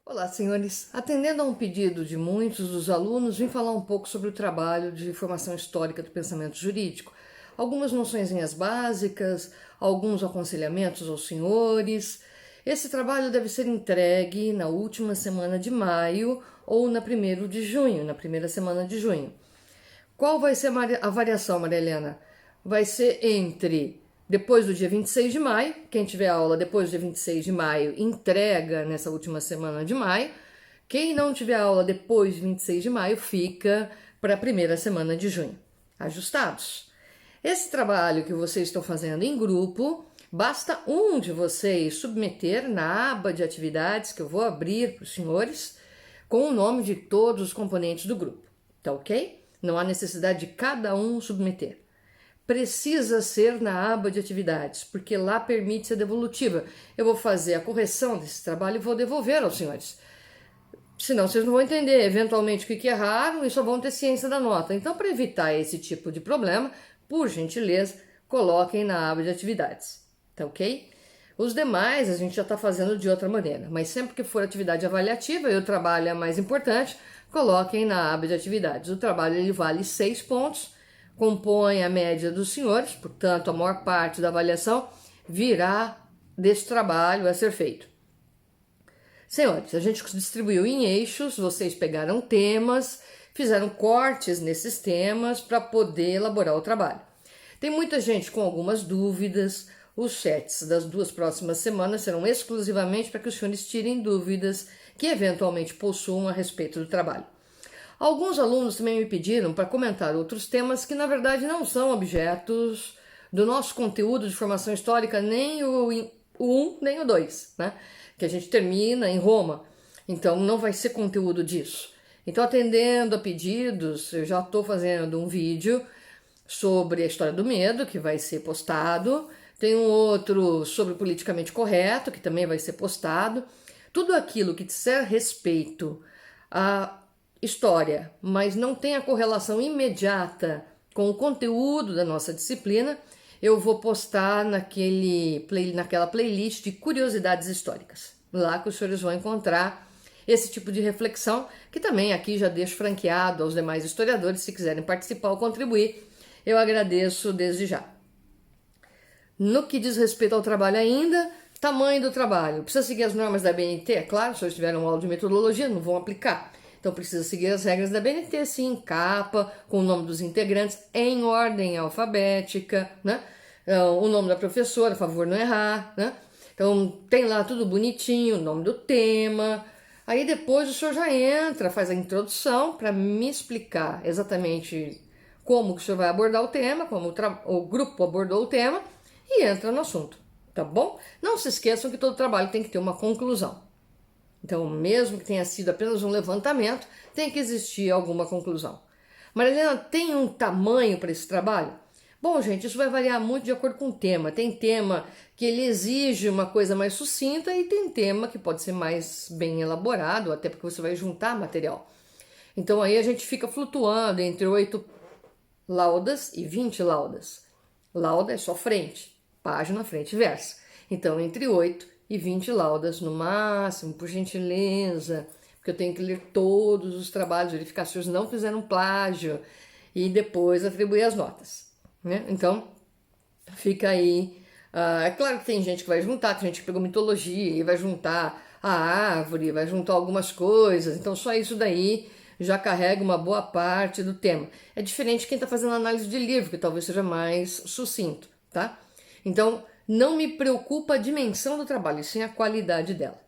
Olá, senhores. Atendendo a um pedido de muitos dos alunos, vim falar um pouco sobre o trabalho de formação histórica do pensamento jurídico. Algumas noçõezinhas básicas, alguns aconselhamentos aos senhores. Esse trabalho deve ser entregue na última semana de maio ou na 1º de junho, na primeira semana de junho. Qual vai ser a variação, Maria Helena? Vai ser entre depois do dia 26 de maio, quem tiver aula depois do dia 26 de maio, entrega nessa última semana de maio. Quem não tiver aula depois de 26 de maio, fica para a primeira semana de junho. Ajustados? Esse trabalho que vocês estão fazendo em grupo, basta um de vocês submeter na aba de atividades que eu vou abrir para os senhores, com o nome de todos os componentes do grupo. Tá ok? Não há necessidade de cada um submeter. Precisa ser na aba de atividades, porque lá permite a devolutiva. Eu vou fazer a correção desse trabalho e vou devolver aos senhores. Senão vocês não vão entender eventualmente o que erraram e só vão ter ciência da nota. Então, para evitar esse tipo de problema, por gentileza, coloquem na aba de atividades. Tá ok? Os demais a gente já está fazendo de outra maneira, mas sempre que for atividade avaliativa e o trabalho é mais importante, coloquem na aba de atividades. O trabalho ele vale 6 pontos, compõe a média dos senhores, portanto, a maior parte da avaliação virá desse trabalho a ser feito. Senhores, a gente distribuiu em eixos, vocês pegaram temas, fizeram cortes nesses temas para poder elaborar o trabalho. Tem muita gente com algumas dúvidas, os chats das 2 próximas semanas serão exclusivamente para que os senhores tirem dúvidas que eventualmente possuam a respeito do trabalho. Alguns alunos também me pediram para comentar outros temas que, na verdade, não são objetos do nosso conteúdo de formação histórica, nem o 1, nem o 2, né? Que a gente termina em Roma. Então, não vai ser conteúdo disso. Então, atendendo a pedidos, eu já estou fazendo um vídeo sobre a história do medo, que vai ser postado. Tem um outro sobre o politicamente correto, que também vai ser postado. Tudo aquilo que disser respeito a história, mas não tem a correlação imediata com o conteúdo da nossa disciplina, eu vou postar naquela playlist de curiosidades históricas. Lá que os senhores vão encontrar esse tipo de reflexão, que também aqui já deixo franqueado aos demais historiadores, se quiserem participar ou contribuir, eu agradeço desde já. No que diz respeito ao trabalho ainda, tamanho do trabalho. Precisa seguir as normas da BNT? É claro, se vocês tiveram aula de metodologia, não vão aplicar. Então precisa seguir as regras da BNT, sim, capa, com o nome dos integrantes, em ordem alfabética, né? O nome da professora, a favor não errar, né? Então tem lá tudo bonitinho, o nome do tema. Aí depois o senhor já entra, faz a introdução para me explicar exatamente como que o senhor vai abordar o tema, como o grupo abordou o tema e entra no assunto, tá bom? Não se esqueçam que todo trabalho tem que ter uma conclusão. Então, mesmo que tenha sido apenas um levantamento, tem que existir alguma conclusão. Maria Helena, tem um tamanho para esse trabalho? Bom, gente, isso vai variar muito de acordo com o tema. Tem tema que ele exige uma coisa mais sucinta e tem tema que pode ser mais bem elaborado, até porque você vai juntar material. Então, aí a gente fica flutuando entre 8 laudas e 20 laudas. Lauda é só frente, página, frente e verso. Então, entre 8 e 20 laudas no máximo, por gentileza, porque eu tenho que ler todos os trabalhos, verificar se eles não fizeram plágio e depois atribuir as notas, né? Então, fica aí. É claro que tem gente que vai juntar, tem gente que pegou mitologia e vai juntar a árvore, vai juntar algumas coisas, então só isso daí já carrega uma boa parte do tema. É diferente de quem está fazendo análise de livro, que talvez seja mais sucinto, tá? Então, não me preocupa a dimensão do trabalho, e sim a qualidade dela.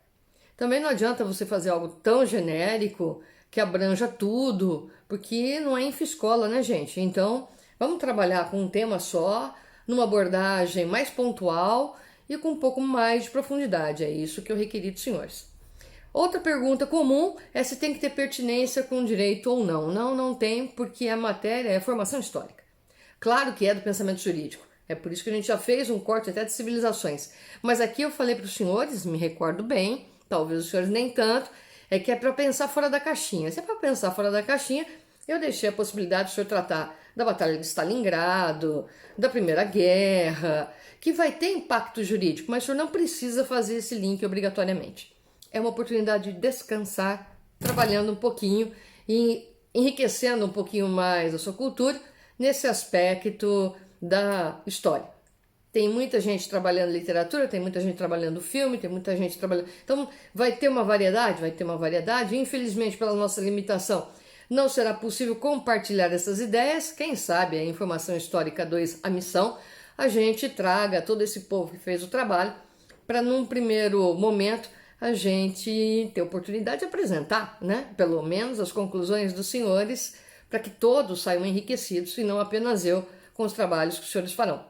Também não adianta você fazer algo tão genérico que abranja tudo, porque não é infescola, né, gente? Então, vamos trabalhar com um tema só, numa abordagem mais pontual e com um pouco mais de profundidade. É isso que eu requeri dos senhores. Outra pergunta comum é se tem que ter pertinência com direito ou não. Não, não tem, porque a matéria é formação histórica. Claro que é do pensamento jurídico. É por isso que a gente já fez um corte até de civilizações. Mas aqui eu falei para os senhores, me recordo bem, talvez os senhores nem tanto, é que é para pensar fora da caixinha. Se é para pensar fora da caixinha, eu deixei a possibilidade de o senhor tratar da Batalha de Stalingrado, da Primeira Guerra, que vai ter impacto jurídico, mas o senhor não precisa fazer esse link obrigatoriamente. é uma oportunidade de descansar, trabalhando um pouquinho e enriquecendo um pouquinho mais a sua cultura nesse aspecto da história. Tem muita gente trabalhando literatura, tem muita gente trabalhando filme, tem muita gente trabalhando... Então, vai ter uma variedade? Vai ter uma variedade. Infelizmente, pela nossa limitação, não será possível compartilhar essas ideias. Quem sabe a Informação Histórica 2, a missão, a gente traga todo esse povo que fez o trabalho para, num primeiro momento, a gente ter oportunidade de apresentar, né? Pelo menos as conclusões dos senhores, para que todos saiam enriquecidos e não apenas eu com os trabalhos que os senhores farão.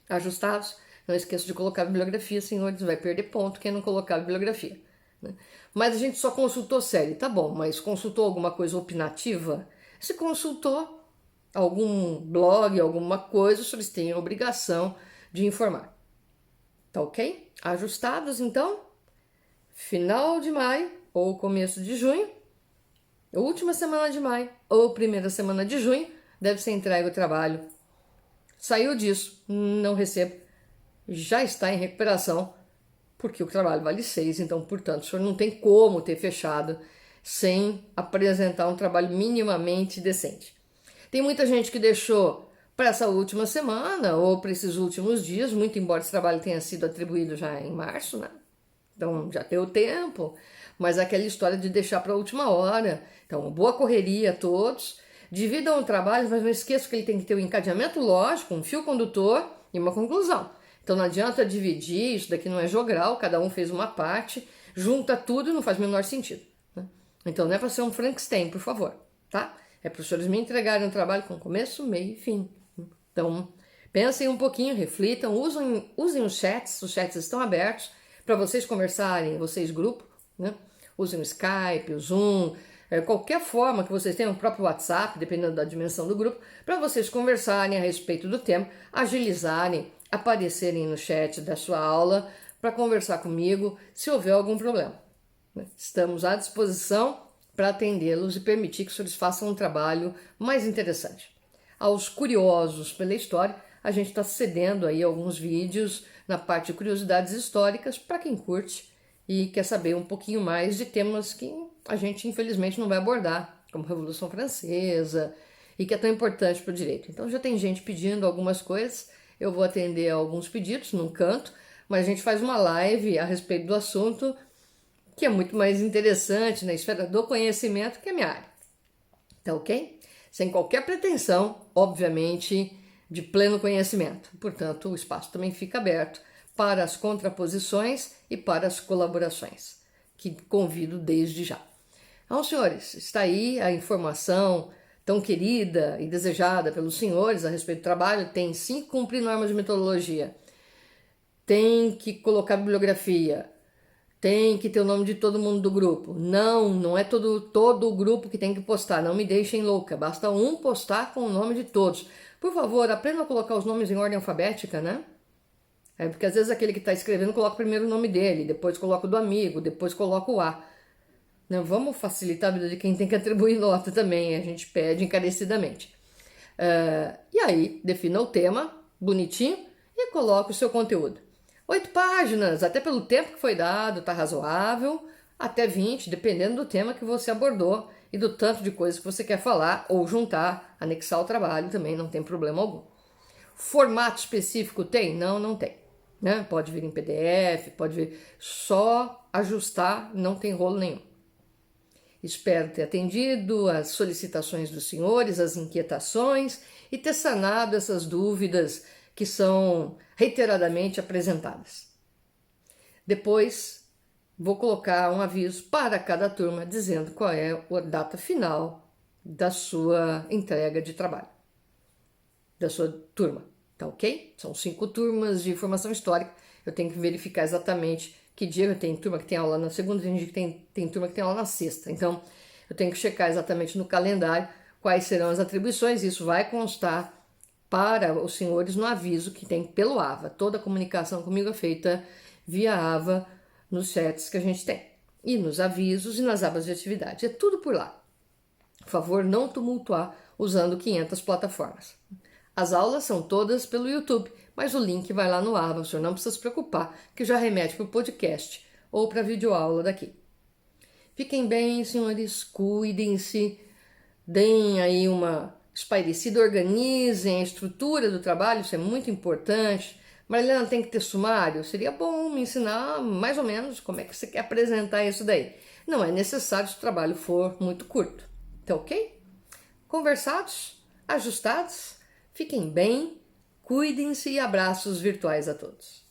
Ajustados, não esqueça de colocar a bibliografia, senhores, vai perder ponto quem não colocar a bibliografia. Né? Mas a gente só consultou série, tá bom, mas consultou alguma coisa opinativa? Se consultou algum blog, alguma coisa, os senhores têm a obrigação de informar. Tá ok? Ajustados, então, final de maio ou começo de junho, última semana de maio ou primeira semana de junho, deve ser entregue o trabalho. Saiu disso, não recebo, já está em recuperação, porque o trabalho vale 6, então, portanto, o senhor não tem como ter fechado sem apresentar um trabalho minimamente decente. Tem muita gente que deixou para essa última semana ou para esses últimos dias, muito embora esse trabalho tenha sido atribuído já em março, né? Então já deu tempo, mas aquela história de deixar para a última hora. Então, boa correria a todos. Dividam o trabalho, mas não esqueçam que ele tem que ter um encadeamento lógico, um fio condutor e uma conclusão. Então não adianta dividir, isso daqui não é jogral, cada um fez uma parte, junta tudo e não faz o menor sentido. Né? Então não é para ser um Frankenstein, por favor, tá? É para os senhores me entregarem um trabalho com começo, meio e fim. Então pensem um pouquinho, reflitam, usem os chats estão abertos para vocês conversarem, vocês grupo, né? Usem o Skype, o Zoom, qualquer forma que vocês tenham, o próprio WhatsApp, dependendo da dimensão do grupo, para vocês conversarem a respeito do tema, agilizarem, aparecerem no chat da sua aula para conversar comigo se houver algum problema. Estamos à disposição para atendê-los e permitir que os senhores façam um trabalho mais interessante. Aos curiosos pela história, a gente está cedendo aí alguns vídeos na parte de curiosidades históricas para quem curte e quer saber um pouquinho mais de temas que a gente infelizmente não vai abordar, como Revolução Francesa, e que é tão importante para o direito. Então já tem gente pedindo algumas coisas, eu vou atender a alguns pedidos num canto, mas a gente faz uma live a respeito do assunto, que é muito mais interessante na esfera do conhecimento, que é a minha área. Tá ok? Sem qualquer pretensão, obviamente, de pleno conhecimento. Portanto, o espaço também fica aberto para as contraposições e para as colaborações, que convido desde já. Então, senhores, está aí a informação tão querida e desejada pelos senhores a respeito do trabalho. Tem sim que cumprir normas de metodologia, tem que colocar bibliografia, tem que ter o nome de todo mundo do grupo. Não é todo o grupo que tem que postar, não me deixem louca, basta um postar com o nome de todos. Por favor, aprendam a colocar os nomes em ordem alfabética, né? Porque às vezes aquele que está escrevendo coloca primeiro o nome dele, depois coloca o do amigo, depois coloca o A. Não, vamos facilitar a vida de quem tem que atribuir nota também, a gente pede encarecidamente. E aí, defina o tema, bonitinho, e coloca o seu conteúdo. 8 páginas, até pelo tempo que foi dado, tá razoável, até 20, dependendo do tema que você abordou e do tanto de coisas que você quer falar ou juntar, anexar ao trabalho também, não tem problema algum. Formato específico tem? Não tem. Né? Pode vir em PDF, pode vir, só ajustar, não tem rolo nenhum. Espero ter atendido as solicitações dos senhores, as inquietações e ter sanado essas dúvidas que são reiteradamente apresentadas. Depois, vou colocar um aviso para cada turma dizendo qual é a data final da sua entrega de trabalho, da sua turma, tá ok? São 5 turmas de formação histórica, eu tenho que verificar exatamente que dia. Tem turma que tem aula na segunda, tem dia que tem turma que tem aula na sexta, então eu tenho que checar exatamente no calendário quais serão as atribuições, isso vai constar para os senhores no aviso que tem pelo AVA. Toda a comunicação comigo é feita via AVA nos chats que a gente tem. E nos avisos e nas abas de atividade. É tudo por lá. Por favor, não tumultuar usando 500 plataformas. As aulas são todas pelo YouTube, mas o link vai lá no AVA. O senhor não precisa se preocupar, que já remete para o podcast, ou para a videoaula daqui. Fiquem bem, senhores, cuidem-se, deem aí uma espairecida, organizem a estrutura do trabalho, isso é muito importante. Marilena, tem que ter sumário? Seria bom me ensinar mais ou menos como é que você quer apresentar isso daí. Não é necessário se o trabalho for muito curto. Tá ok? Conversados? Ajustados? Fiquem bem, cuidem-se e abraços virtuais a todos.